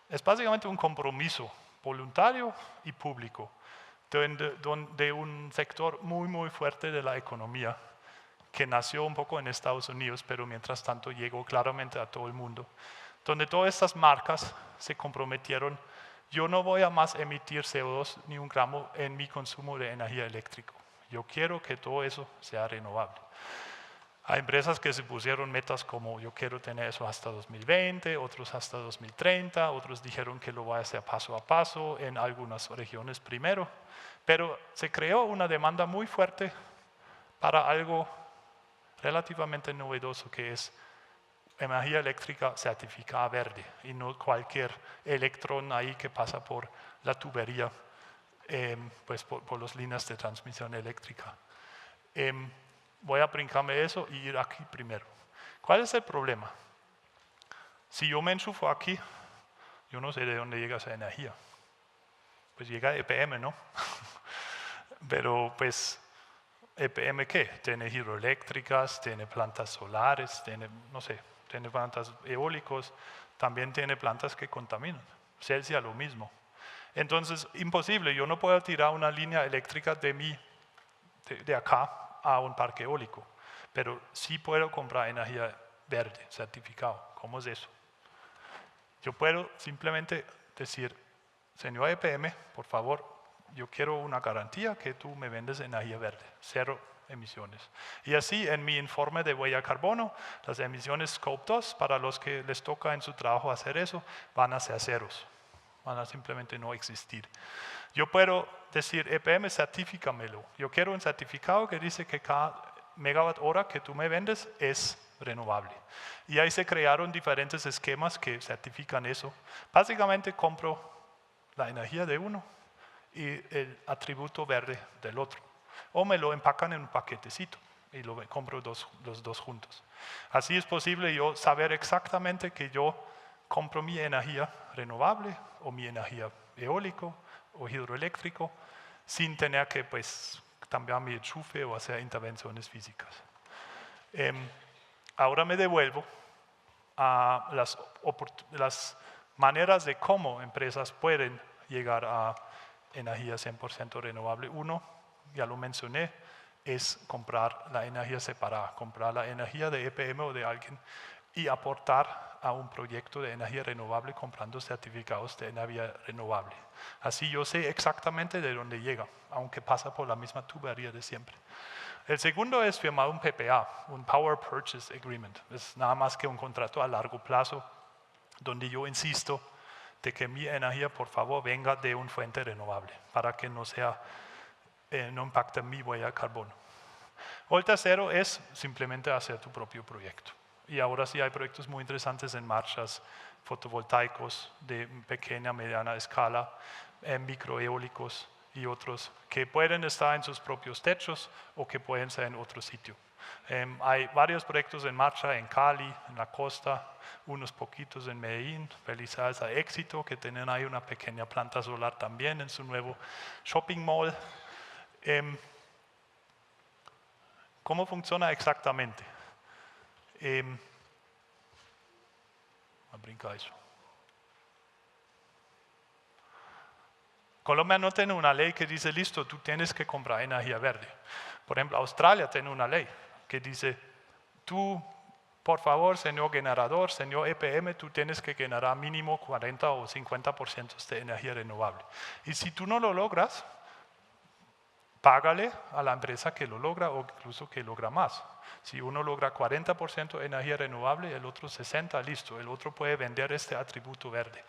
Es básicamente un compromiso voluntario y público de un sector muy, muy fuerte de la economía que nació un poco en Estados Unidos, pero mientras tanto llegó claramente a todo el mundo, donde todas estas marcas se comprometieron, yo no voy a más emitir CO2 ni un gramo en mi consumo de energía eléctrica. Yo quiero que todo eso sea renovable. Hay empresas que se pusieron metas como yo quiero tener eso hasta 2020, otros hasta 2030, otros dijeron que lo voy a hacer paso a paso en algunas regiones primero, pero se creó una demanda muy fuerte para algo relativamente novedoso que es energía eléctrica certificada verde y no cualquier electrón ahí que pasa por la tubería, pues por las líneas de transmisión eléctrica. Voy a brincarme eso y ir aquí primero. ¿Cuál es el problema? Si yo me enchufo aquí, yo no sé de dónde llega esa energía. Pues llega de EPM, ¿no? Pero pues, ¿EPM qué? Tiene hidroeléctricas, tiene plantas solares, tiene, no sé, tiene plantas eólicos, también tiene plantas que contaminan. Celsius lo mismo. Entonces, imposible, yo no puedo tirar una línea eléctrica de acá a un parque eólico, pero sí puedo comprar energía verde, certificado. ¿Cómo es eso? Yo puedo simplemente decir, señor EPM, por favor, yo quiero una garantía que tú me vendes energía verde, 0 emisiones. Y así en mi informe de huella de carbono, las emisiones Scope 2, para los que les toca en su trabajo hacer eso, van a ser ceros, van a simplemente no existir. Yo puedo decir, EPM, certifícamelo. Yo quiero un certificado que dice que cada megawatt hora que tú me vendes es renovable. Y ahí se crearon diferentes esquemas que certifican eso. Básicamente compro la energía de uno y el atributo verde del otro. O me lo empacan en un paquetecito y lo compro los dos juntos. Así es posible yo saber exactamente que yo compro mi energía renovable o mi energía eólico o hidroeléctrico sin tener que pues, cambiar mi enchufe o hacer intervenciones físicas. Ahora me devuelvo a las maneras de cómo empresas pueden llegar a energía 100% renovable. Uno, ya lo mencioné, es comprar la energía separada, comprar la energía de EPM o de alguien y aportar a un proyecto de energía renovable comprando certificados de energía renovable. Así yo sé exactamente de dónde llega, aunque pasa por la misma tubería de siempre. El segundo es firmar un PPA, un Power Purchase Agreement. Es nada más que un contrato a largo plazo donde yo insisto de que mi energía, por favor, venga de una fuente renovable para que no impacte mi huella de carbono. O el tercero es simplemente hacer tu propio proyecto. Y ahora sí hay proyectos muy interesantes en marchas, fotovoltaicos de pequeña, mediana escala, microeólicos, y otros que pueden estar en sus propios techos o que pueden ser en otro sitio. Hay varios proyectos en marcha en Cali, en la costa, unos poquitos en Medellín. Felicidades a Éxito, que tienen ahí una pequeña planta solar también en su nuevo shopping mall. ¿Cómo funciona exactamente? Brinca eso. Colombia no tiene una ley que dice, listo, tú tienes que comprar energía verde. Por ejemplo, Australia tiene una ley que dice, tú, por favor, señor generador, señor EPM, tú tienes que generar mínimo 40 o 50% de energía renovable. Y si tú no lo logras, págale a la empresa que lo logra o incluso que logra más. Si uno logra 40% de energía renovable, el otro 60%, listo, el otro puede vender este atributo verde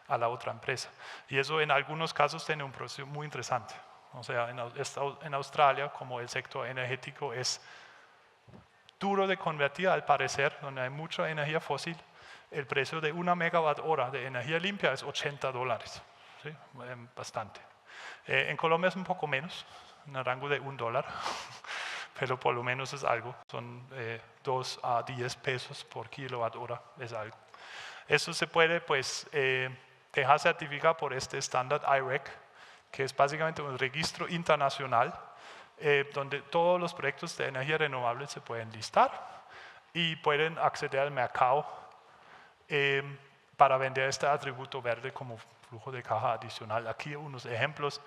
a la otra empresa. Y eso en algunos casos tiene un proceso muy interesante. O sea, en Australia, como el sector energético es duro de convertir al parecer, donde hay mucha energía fósil, el precio de 1 megawatt hora de energía limpia es $80, ¿sí? Bastante. En Colombia es un poco menos, en el rango de $1, pero por lo menos es algo, son 2 a 10 pesos por kilowatt hora, es algo. Eso se puede pues dejar certificar por este estándar IREC, que es básicamente un registro internacional donde todos los proyectos de energía renovable se pueden listar y pueden acceder al mercado para vender este atributo verde como flujo de caja adicional. Aquí unos ejemplos.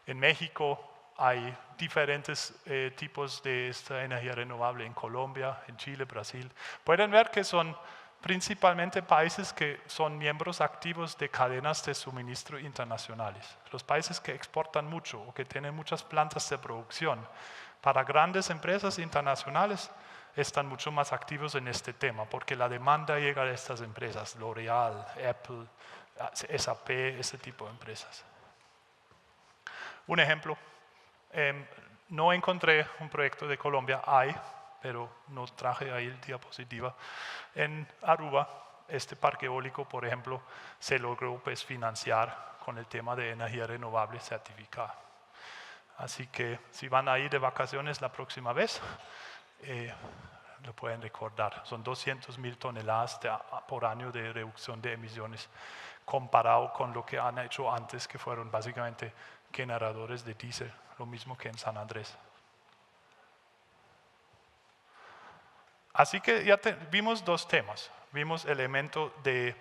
En México hay diferentes tipos de esta energía renovable en Colombia, en Chile, Brasil. Pueden ver que son principalmente países que son miembros activos de cadenas de suministro internacionales. Los países que exportan mucho o que tienen muchas plantas de producción para grandes empresas internacionales están mucho más activos en este tema porque la demanda llega de estas empresas, L'Oreal, Apple, SAP, ese tipo de empresas. Un ejemplo, no encontré un proyecto de Colombia, pero no traje ahí el diapositiva. En Aruba, este parque eólico, por ejemplo, se logró pues, financiar con el tema de energía renovable certificada. Así que si van a ir de vacaciones la próxima vez, lo pueden recordar. Son 200.000 toneladas por año de reducción de emisiones comparado con lo que han hecho antes, que fueron básicamente generadores de diésel, lo mismo que en San Andrés. Así que ya vimos dos temas. Vimos el elemento de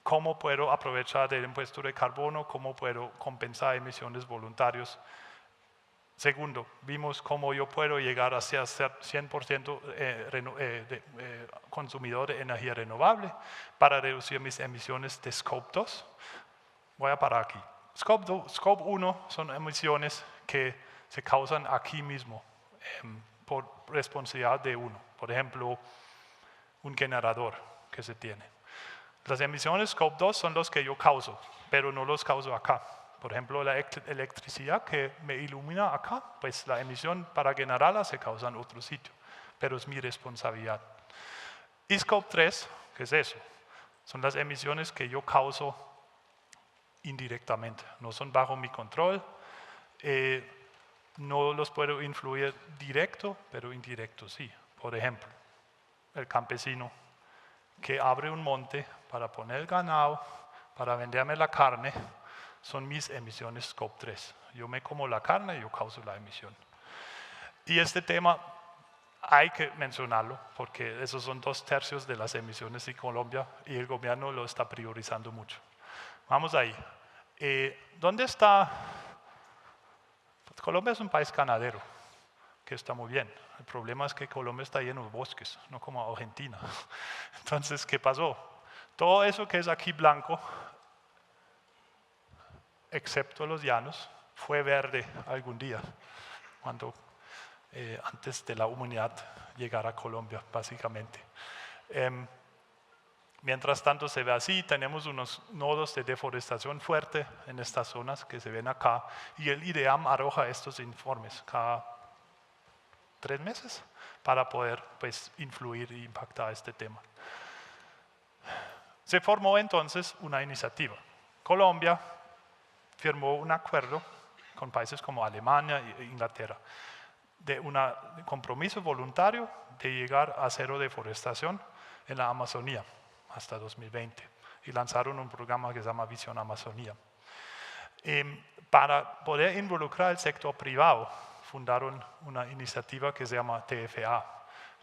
cómo puedo aprovechar del impuesto de carbono, cómo puedo compensar emisiones voluntarias. Segundo, vimos cómo yo puedo llegar a ser 100% consumidor de energía renovable para reducir mis emisiones de Scope 2. Voy a parar aquí. Scope 1 son emisiones que se causan aquí mismo por responsabilidad de uno. Por ejemplo, un generador que se tiene. Las emisiones Scope 2 son los que yo causo, pero no los causo acá. Por ejemplo, la electricidad que me ilumina acá, pues la emisión para generarla se causa en otro sitio, pero es mi responsabilidad. Y Scope 3, ¿qué es eso? Son las emisiones que yo causo indirectamente, no son bajo mi control, no los puedo influir directo, pero indirecto sí. Por ejemplo, el campesino que abre un monte para poner el ganado, para venderme la carne, son mis emisiones Scope 3. Yo me como la carne y yo causo la emisión. Y este tema hay que mencionarlo porque esos son 2/3 de las emisiones en Colombia y el gobierno lo está priorizando mucho. Vamos ahí. ¿Dónde está? Colombia es un país ganadero, que está muy bien. El problema es que Colombia está lleno de bosques, no como Argentina. Entonces, ¿qué pasó? Todo eso que es aquí blanco, excepto los llanos, fue verde algún día, cuando antes de la humanidad llegara a Colombia, básicamente. Mientras tanto se ve así, tenemos unos nodos de deforestación fuerte en estas zonas que se ven acá y el IDEAM arroja estos informes cada 3 meses para poder pues, influir e impactar este tema. Se formó entonces una iniciativa. Colombia firmó un acuerdo con países como Alemania e Inglaterra, de un compromiso voluntario de llegar a cero deforestación en la Amazonía hasta 2020 y lanzaron un programa que se llama Visión Amazonía. Para poder involucrar el sector privado, fundaron una iniciativa que se llama TFA,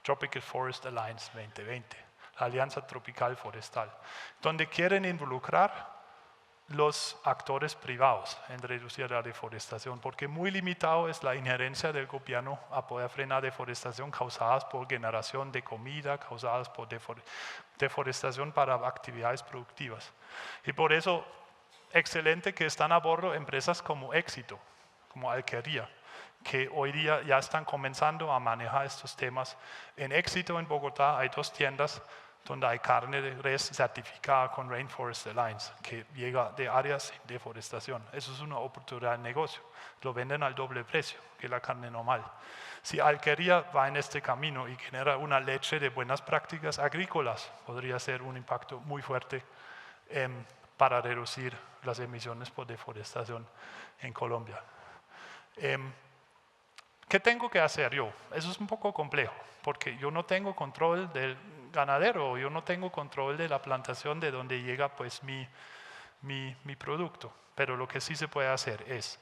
Tropical Forest Alliance 2020, la Alianza Tropical Forestal, donde quieren involucrar los actores privados en reducir la deforestación, porque muy limitado es la injerencia del gobierno a poder frenar deforestación causadas por generación de comida, causadas por deforestación para actividades productivas. Y por eso, excelente que están a bordo empresas como Éxito, como Alquería, que hoy día ya están comenzando a manejar estos temas. En Éxito, en Bogotá, hay 2 tiendas donde hay carne de res certificada con Rainforest Alliance, que llega de áreas sin deforestación. Eso es una oportunidad de negocio. Lo venden al doble precio que la carne normal. Si Alquería va en este camino y genera una leche de buenas prácticas agrícolas, podría ser un impacto muy fuerte para reducir las emisiones por deforestación en Colombia. ¿Qué tengo que hacer yo? Eso es un poco complejo, porque yo no tengo control del ganadero, yo no tengo control de la plantación de donde llega pues mi producto. Pero lo que sí se puede hacer es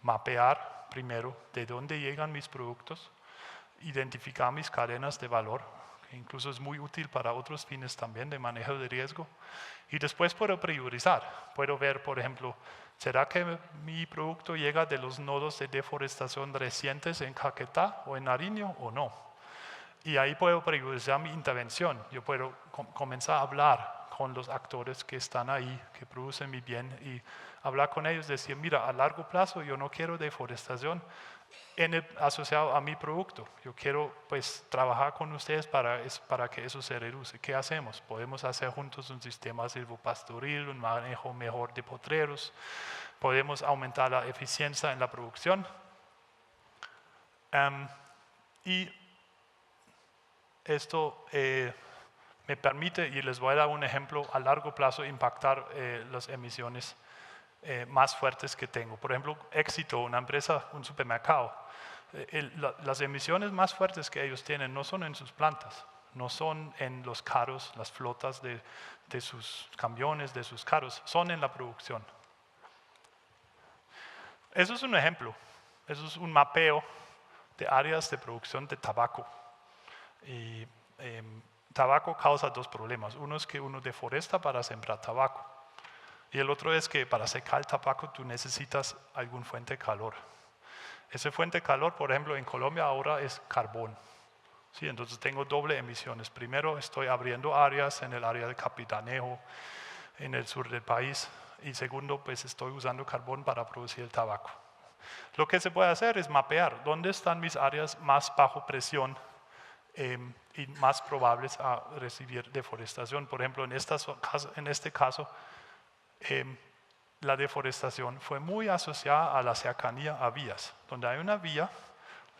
mapear primero de dónde llegan mis productos, identificar mis cadenas de valor, que incluso es muy útil para otros fines también de manejo de riesgo, y después puedo priorizar. Puedo ver, por ejemplo, ¿será que mi producto llega de los nodos de deforestación recientes en Caquetá o en Nariño o no? Y ahí puedo priorizar mi intervención. Yo puedo comenzar a hablar con los actores que están ahí, que producen mi bien, y hablar con ellos, decir, mira, a largo plazo yo no quiero deforestación asociado a mi producto. Yo quiero pues trabajar con ustedes para que eso se reduce. ¿Qué hacemos? Podemos hacer juntos un sistema silvopastoril, un manejo mejor de potreros, podemos aumentar la eficiencia en la producción. Y esto me permite, y les voy a dar un ejemplo, a largo plazo impactar las emisiones más fuertes que tengo. Por ejemplo, Éxito, una empresa, un supermercado, las emisiones más fuertes que ellos tienen no son en sus plantas, no son en los carros, las flotas de sus camiones, de sus carros, son en la producción. Eso es un ejemplo, eso es un mapeo de áreas de producción de tabaco. Y tabaco causa 2 problemas. Uno es que uno deforesta para sembrar tabaco. Y el otro es que para secar el tabaco tú necesitas algún fuente de calor. Ese fuente de calor, por ejemplo, en Colombia ahora es carbón. ¿Sí? Entonces tengo doble emisiones. Primero estoy abriendo áreas en el área de Capitanejo, en el sur del país. Y segundo, pues estoy usando carbón para producir el tabaco. Lo que se puede hacer es mapear dónde están mis áreas más bajo presión y más probables a recibir deforestación. Por ejemplo, en este caso, la deforestación fue muy asociada a la cercanía a vías. Donde hay una vía,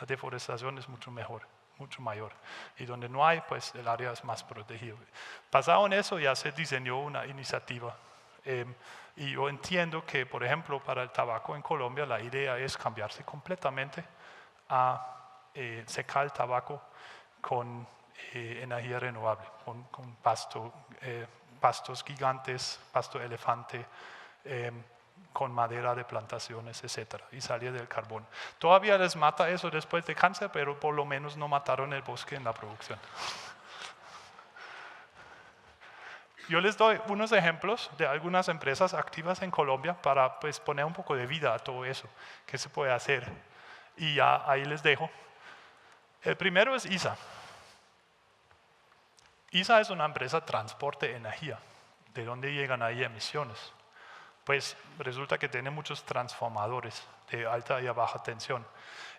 la deforestación es mucho mayor. Y donde no hay, pues el área es más protegida. Basado en eso ya se diseñó una iniciativa. Y yo entiendo que, por ejemplo, para el tabaco en Colombia, la idea es cambiarse completamente a secar el tabaco con energía renovable, con pastos gigantes, pasto elefante, con madera de plantaciones, etc. Y salir del carbón. Todavía les mata eso después de cáncer, pero por lo menos no mataron el bosque en la producción. Yo les doy unos ejemplos de algunas empresas activas en Colombia para pues, poner un poco de vida a todo eso, qué se puede hacer. Y ya ahí les dejo. El primero es ISA. ISA es una empresa de transporte de energía. ¿De dónde llegan ahí emisiones? Pues resulta que tiene muchos transformadores de alta y baja tensión.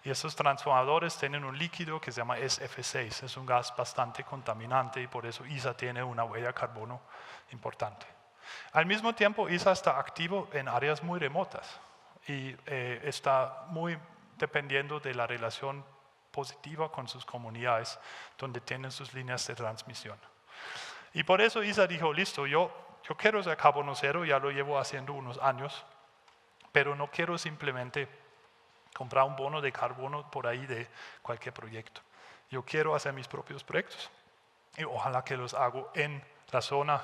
Y esos transformadores tienen un líquido que se llama SF6. Es un gas bastante contaminante y por eso ISA tiene una huella de carbono importante. Al mismo tiempo, ISA está activo en áreas muy remotas y está muy dependiendo de la relación positiva con sus comunidades donde tienen sus líneas de transmisión. Y por eso ISA dijo, listo, yo quiero ser carbono cero, ya lo llevo haciendo unos años, pero no quiero simplemente comprar un bono de carbono por ahí de cualquier proyecto. Yo quiero hacer mis propios proyectos y ojalá que los hago en la zona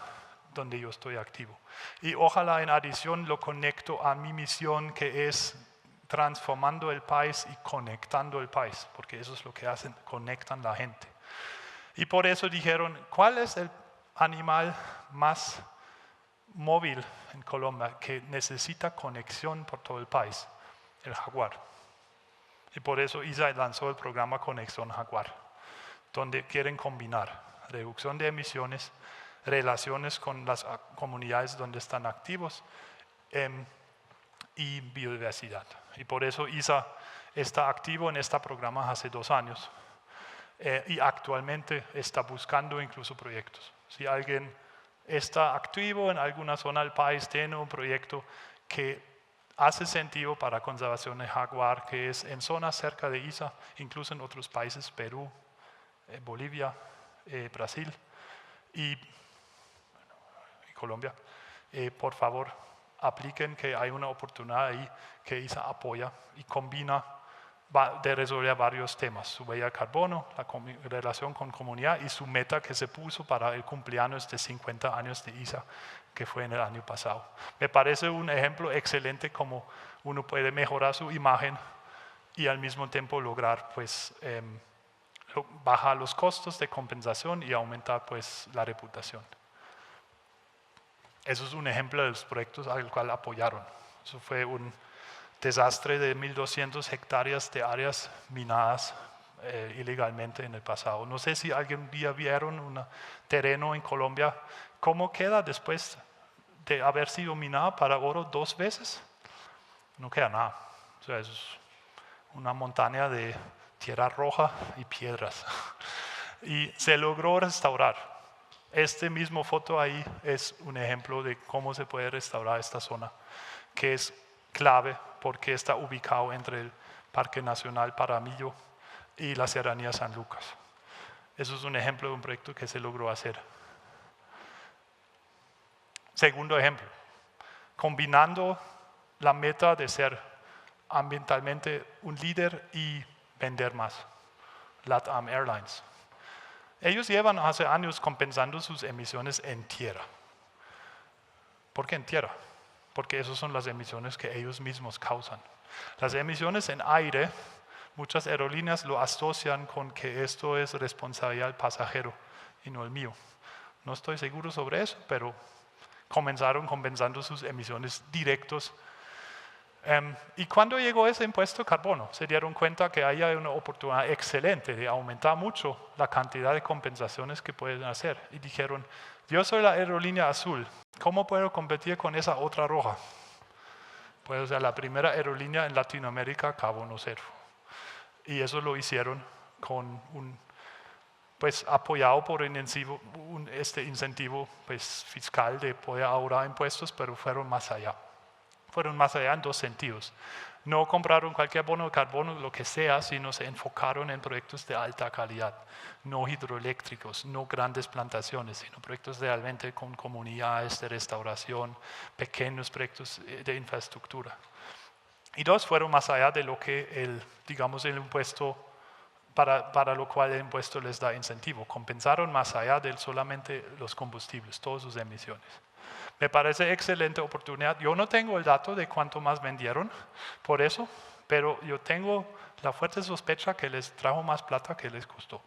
donde yo estoy activo. Y ojalá en adición lo conecto a mi misión, que es transformando el país y conectando el país, porque eso es lo que hacen, conectan la gente. Y por eso dijeron, ¿cuál es el animal más móvil en Colombia que necesita conexión por todo el país? El jaguar. Y por eso ISA lanzó el programa Conexión Jaguar, donde quieren combinar reducción de emisiones, relaciones con las comunidades donde están activos y biodiversidad. Y por eso ISA está activo en este programa hace 2 años y actualmente está buscando incluso proyectos. Si alguien está activo en alguna zona del país, tiene un proyecto que hace sentido para conservación de jaguar, que es en zonas cerca de ISA, incluso en otros países, Perú, Bolivia, Brasil y Colombia, por favor, apliquen, que hay una oportunidad ahí que ISA apoya y combina de resolver varios temas: su huella de carbono, la relación con comunidad y su meta que se puso para el cumpleaños de 50 años de ISA, que fue en el año pasado. Me parece un ejemplo excelente como uno puede mejorar su imagen y al mismo tiempo lograr pues, bajar los costos de compensación y aumentar pues, la reputación. Eso es un ejemplo de los proyectos al cual apoyaron. Eso fue un desastre de 1.200 hectáreas de áreas minadas ilegalmente en el pasado. No sé si algún día vieron un terreno en Colombia, cómo queda después de haber sido minado para oro 2 veces. No queda nada. O sea, es una montaña de tierra roja y piedras. Y se logró restaurar. Este mismo foto ahí es un ejemplo de cómo se puede restaurar esta zona, que es clave porque está ubicado entre el Parque Nacional Paramillo y la Serranía San Lucas. Eso es un ejemplo de un proyecto que se logró hacer. Segundo ejemplo, combinando la meta de ser ambientalmente un líder y vender más. LATAM Airlines. Ellos llevan hace años compensando sus emisiones en tierra. ¿Por qué en tierra? Porque esas son las emisiones que ellos mismos causan. Las emisiones en aire, muchas aerolíneas lo asocian con que esto es responsabilidad del pasajero y no el mío. No estoy seguro sobre eso, pero comenzaron compensando sus emisiones directos. Y cuando llegó ese impuesto de carbono, se dieron cuenta que ahí hay una oportunidad excelente de aumentar mucho la cantidad de compensaciones que pueden hacer. Y dijeron, yo soy la aerolínea azul, ¿cómo puedo competir con esa otra roja? Puedo ser la primera aerolínea en Latinoamérica carbono cero. Y eso lo hicieron con pues apoyado por este incentivo pues, fiscal de poder ahorrar impuestos, pero fueron más allá. Fueron más allá en 2 sentidos. No compraron cualquier bono de carbono, lo que sea, sino se enfocaron en proyectos de alta calidad, no hidroeléctricos, no grandes plantaciones, sino proyectos realmente con comunidades de restauración, pequeños proyectos de infraestructura. Y 2, fueron más allá de lo que el impuesto, para lo cual el impuesto les da incentivo. Compensaron más allá de solamente los combustibles, todas sus emisiones. Me parece excelente oportunidad. Yo no tengo el dato de cuánto más vendieron por eso, pero yo tengo la fuerte sospecha que les trajo más plata que les costó.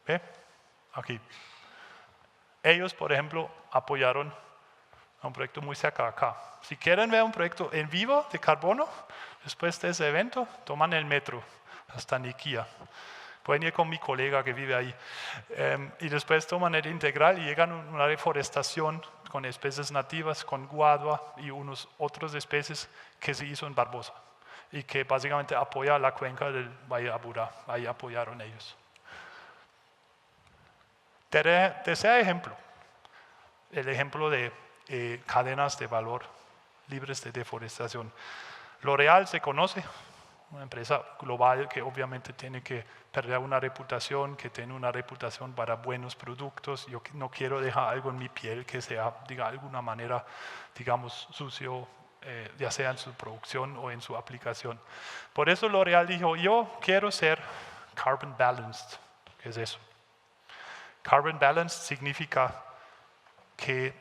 ¿Ve? Aquí. Ellos, por ejemplo, apoyaron a un proyecto muy cerca de acá. Si quieren ver un proyecto en vivo de carbono, después de ese evento, toman el metro hasta Niquía. Pueden ir con mi colega que vive ahí. Y después toman el integral y llegan a una reforestación con especies nativas, con guadua y unos otros especies que se hizo en Barbosa y que básicamente apoya la cuenca del Valle Aburrá. Ahí apoyaron ellos. Tercer ejemplo, el ejemplo de cadenas de valor libres de deforestación. L'Oréal se conoce, una empresa global que obviamente tiene que perder una reputación, que tiene una reputación para buenos productos. Yo no quiero dejar algo en mi piel que sea, de alguna manera, digamos, sucio, ya sea en su producción o en su aplicación. Por eso L'Oréal dijo, yo quiero ser carbon balanced. ¿Qué es eso? Carbon balanced significa que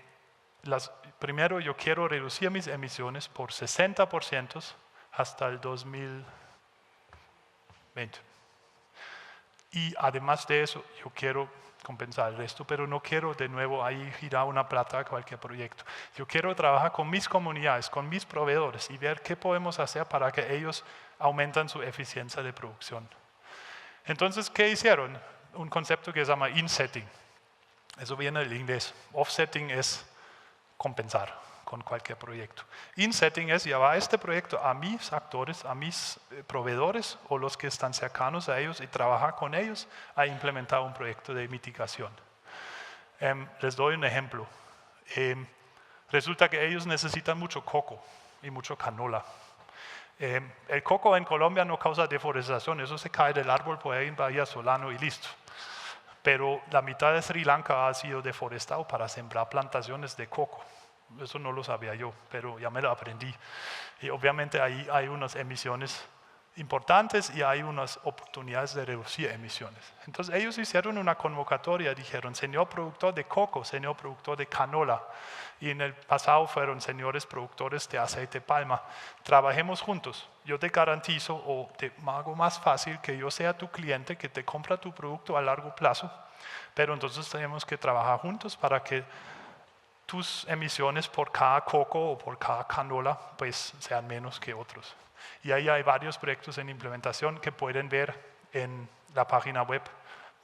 primero yo quiero reducir mis emisiones por 60% hasta el 2020. Y además de eso, yo quiero compensar el resto, pero no quiero de nuevo ahí girar una plata a cualquier proyecto. Yo quiero trabajar con mis comunidades, con mis proveedores y ver qué podemos hacer para que ellos aumenten su eficiencia de producción. Entonces, ¿qué hicieron? Un concepto que se llama insetting. Eso viene del inglés. Offsetting es compensar con cualquier proyecto. Insetting es llevar este proyecto a mis actores, a mis proveedores o los que están cercanos a ellos y trabajar con ellos a implementar un proyecto de mitigación. Les doy un ejemplo. Resulta que ellos necesitan mucho coco y mucho canola. El coco en Colombia no causa deforestación, eso se cae del árbol por ahí en Bahía Solano y listo. Pero la mitad de Sri Lanka ha sido deforestado para sembrar plantaciones de coco. Eso no lo sabía yo, pero ya me lo aprendí. Y obviamente ahí hay unas emisiones importantes y hay unas oportunidades de reducir emisiones. Entonces ellos hicieron una convocatoria, dijeron, señor productor de coco, señor productor de canola, y en el pasado fueron señores productores de aceite de palma, trabajemos juntos. Yo te garantizo o te hago más fácil que yo sea tu cliente que te compra tu producto a largo plazo, pero entonces tenemos que trabajar juntos para que tus emisiones por cada coco o por cada canola pues sean menos que otros. Y ahí hay varios proyectos en implementación que pueden ver en la página web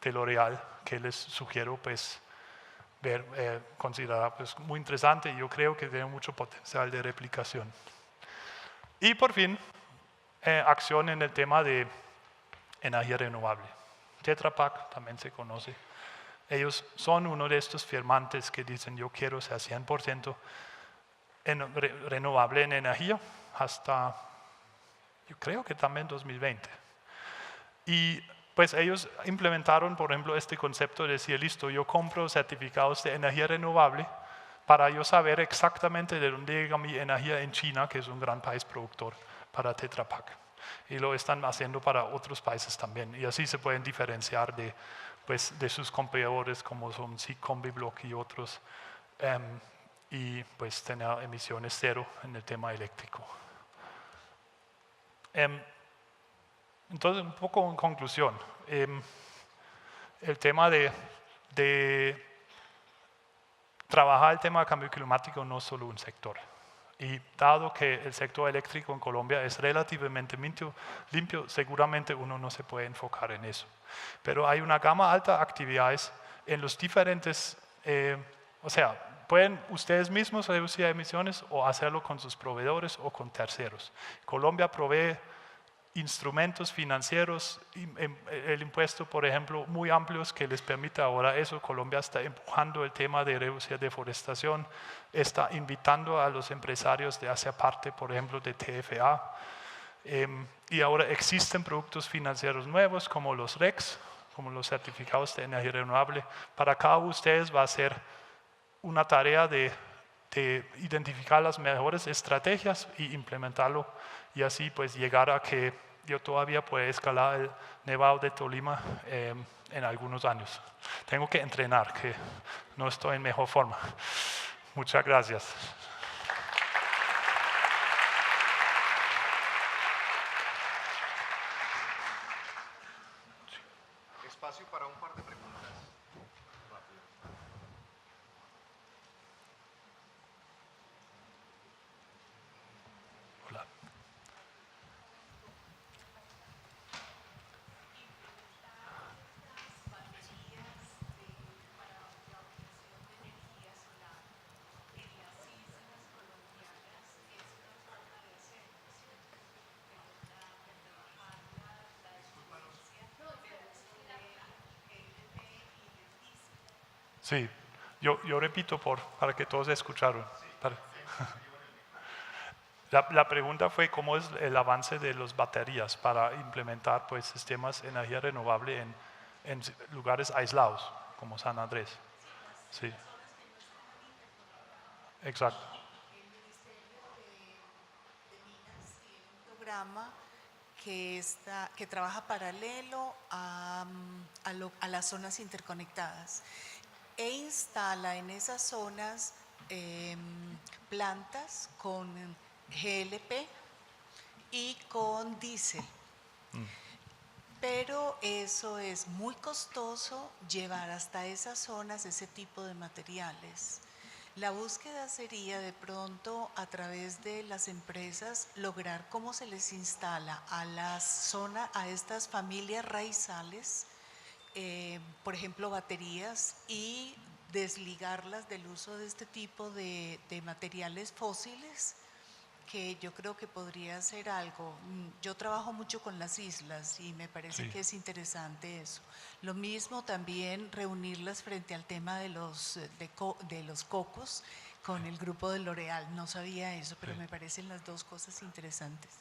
de L'Oréal, que les sugiero pues ver, considerar pues muy interesante y yo creo que tiene mucho potencial de replicación. Y por fin, acción en el tema de energía renovable. Tetra Pak también se conoce. Ellos son uno de estos firmantes que dicen yo quiero ser 100% renovable en energía hasta, yo creo que también 2020. Y pues ellos implementaron, por ejemplo, este concepto de decir, listo, yo compro certificados de energía renovable para yo saber exactamente de dónde llega mi energía en China, que es un gran país productor para Tetra Pak. Y lo están haciendo para otros países también. Y así se pueden diferenciar de sus competidores como son Combibloc y otros, y pues tener emisiones cero en el tema eléctrico. Entonces, un poco en conclusión, el tema de trabajar el tema de cambio climático no es solo un sector. Y dado que el sector eléctrico en Colombia es relativamente limpio, seguramente uno no se puede enfocar en eso. Pero hay una gama alta de actividades en los diferentes, o sea, pueden ustedes mismos reducir emisiones o hacerlo con sus proveedores o con terceros. Colombia provee instrumentos financieros, el impuesto, por ejemplo, muy amplios que les permite ahora eso. Colombia está empujando el tema de reducir deforestación, está invitando a los empresarios de hacer parte, por ejemplo, de TFA. Y ahora existen productos financieros nuevos como los RECs, como los certificados de energía renovable. Para cada uno de ustedes va a ser una tarea de identificar las mejores estrategias y implementarlo y así pues llegar a que yo todavía pueda escalar el Nevado de Tolima en algunos años. Tengo que entrenar, que no estoy en mejor forma. Muchas gracias. Espacio para un par de preguntas. Hola. Sí, yo repito para que todos escucharon. La pregunta fue cómo es el avance de las baterías para implementar pues, sistemas de energía renovable en lugares aislados, como San Andrés. Sí. Exacto. El Ministerio de Minas tiene un programa que trabaja paralelo a las zonas interconectadas e instala en esas zonas plantas con GLP y con diésel. Pero eso es muy costoso llevar hasta esas zonas ese tipo de materiales. La búsqueda sería de pronto a través de las empresas lograr cómo se les instala a estas familias raizales, por ejemplo baterías, y desligarlas del uso de este tipo de materiales fósiles, que yo creo que podría ser algo. Yo trabajo mucho con las islas y me parece que es interesante eso. Lo mismo también reunirlas frente al tema de los cocos con el grupo de L'Oréal. No sabía eso, pero me parecen las dos cosas interesantes.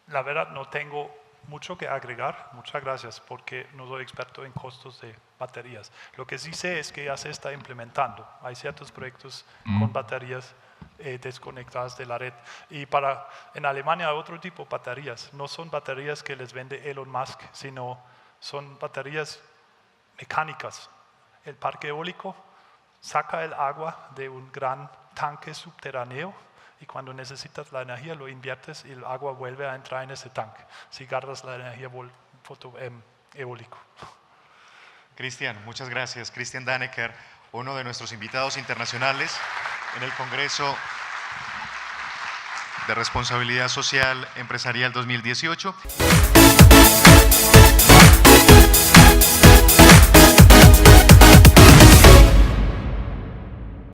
La verdad no tengo mucho que agregar, muchas gracias, porque no soy experto en costos de baterías. Lo que sí sé es que ya se está implementando. Hay ciertos proyectos con baterías desconectadas de la red. Y en Alemania hay otro tipo de baterías. No son baterías que les vende Elon Musk, sino son baterías mecánicas. El parque eólico saca el agua de un gran tanque subterráneo y cuando necesitas la energía lo inviertes y el agua vuelve a entrar en ese tanque. Si guardas la energía eólico. Cristian, muchas gracias. Cristian Dannecker, uno de nuestros invitados internacionales en el Congreso de Responsabilidad Social Empresarial 2018.